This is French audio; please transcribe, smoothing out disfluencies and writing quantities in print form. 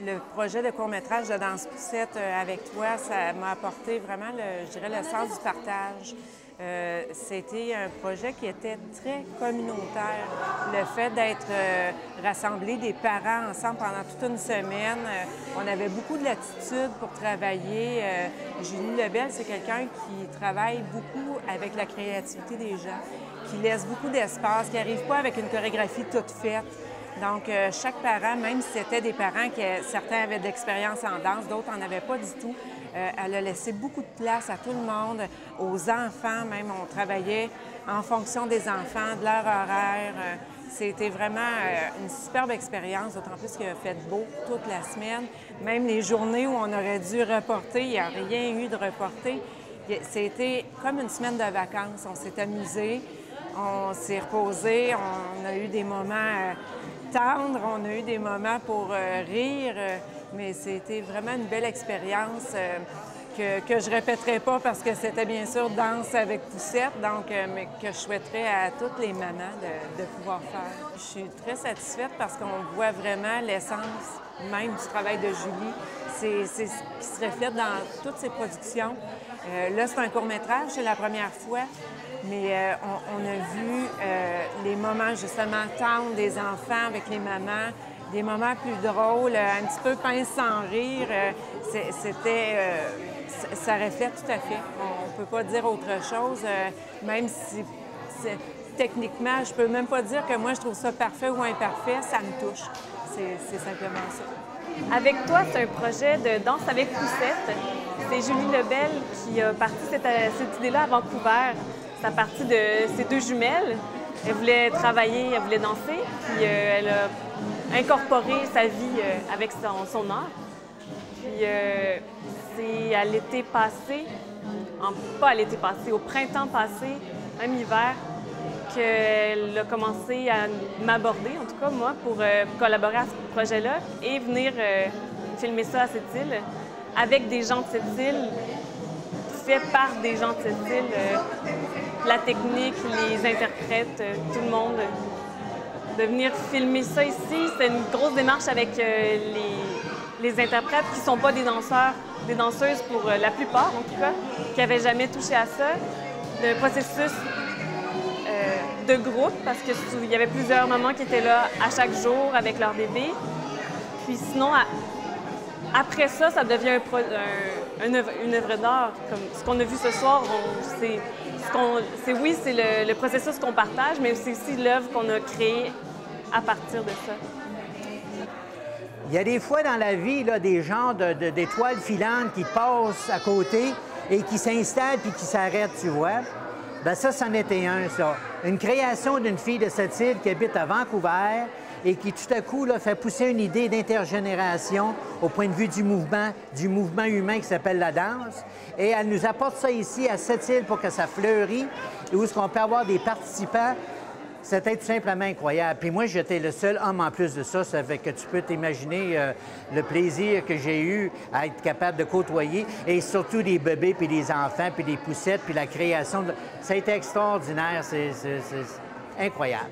Le projet de court-métrage de Danse Poussette avec toi, ça m'a apporté vraiment, je dirais, le sens du partage. C'était un projet qui était très communautaire. Le fait d'être rassemblés des parents ensemble pendant toute une semaine, on avait beaucoup de latitude pour travailler. Julie Lebel, c'est quelqu'un qui travaille beaucoup avec la créativité des gens, qui laisse beaucoup d'espace, qui n'arrive pas avec une chorégraphie toute faite. Donc, chaque parent, même si c'était des parents qui, certains avaient de l'expérience en danse, d'autres n'en avaient pas du tout, elle a laissé beaucoup de place à tout le monde, aux enfants même. On travaillait en fonction des enfants, de leur horaire. C'était vraiment une superbe expérience, d'autant plus qu'il a fait beau toute la semaine. Même les journées où on aurait dû reporter, il n'y a rien eu de reporté. C'était comme une semaine de vacances. On s'est amusés, on s'est reposés, on a eu des moments tendres, on a eu des moments pour rire, mais c'était vraiment une belle expérience que je répéterai pas parce que c'était bien sûr Danse avec Poussette, donc, mais que je souhaiterais à toutes les mamans de pouvoir faire. Je suis très satisfaite parce qu'on voit vraiment l'essence même du travail de Julie. C'est ce qui se reflète dans toutes ses productions. Là, c'est un court-métrage, c'est la première fois. Mais on a vu les moments justement tendres des enfants avec les mamans, des moments plus drôles, un petit peu pince sans rire. Ça reflète tout à fait. On ne peut pas dire autre chose, même si techniquement, je peux même pas dire que moi je trouve ça parfait ou imparfait, ça me touche. C'est simplement ça. Avec toi, c'est un projet de Danse avec Poussette. C'est Julie Lebel qui a parti cette idée-là à Vancouver. C'est partie de ses deux jumelles. Elle voulait travailler, elle voulait danser, puis elle a incorporé sa vie avec son art. Puis c'est à l'été passé, pas à l'été passé, au printemps passé, même hiver, qu'elle a commencé à m'aborder, en tout cas moi, pour collaborer à ce projet-là et venir filmer ça à cette île, avec des gens de cette île, fait par des gens de cette île. La technique, les interprètes, tout le monde. De venir filmer ça ici, c'est une grosse démarche avec les interprètes qui ne sont pas des danseurs, des danseuses pour la plupart en tout cas, qui n'avaient jamais touché à ça. Le processus de groupe, parce qu'il y avait plusieurs mamans qui étaient là à chaque jour avec leur bébé. Puis sinon, après ça, ça devient une œuvre d'art. Comme ce qu'on a vu ce soir, c'est le processus qu'on partage, mais c'est aussi l'œuvre qu'on a créée à partir de ça. Il y a des fois dans la vie, là, des genres d'étoiles filantes qui passent à côté et qui s'installent puis qui s'arrêtent, tu vois. Bien, ça, c'en était un, ça. Une création d'une fille de cette île qui habite à Vancouver et qui, tout à coup, là, fait pousser une idée d'intergénération au point de vue du mouvement humain qui s'appelle la danse. Et elle nous apporte ça ici, à cette île, pour que ça fleurisse, et où est-ce qu'on peut avoir des participants. C'était tout simplement incroyable. Puis moi, j'étais le seul homme en plus de ça. Ça fait que tu peux t'imaginer le plaisir que j'ai eu à être capable de côtoyer, et surtout des bébés, puis des enfants, puis des poussettes, puis la création. Ça a été extraordinaire. C'est incroyable.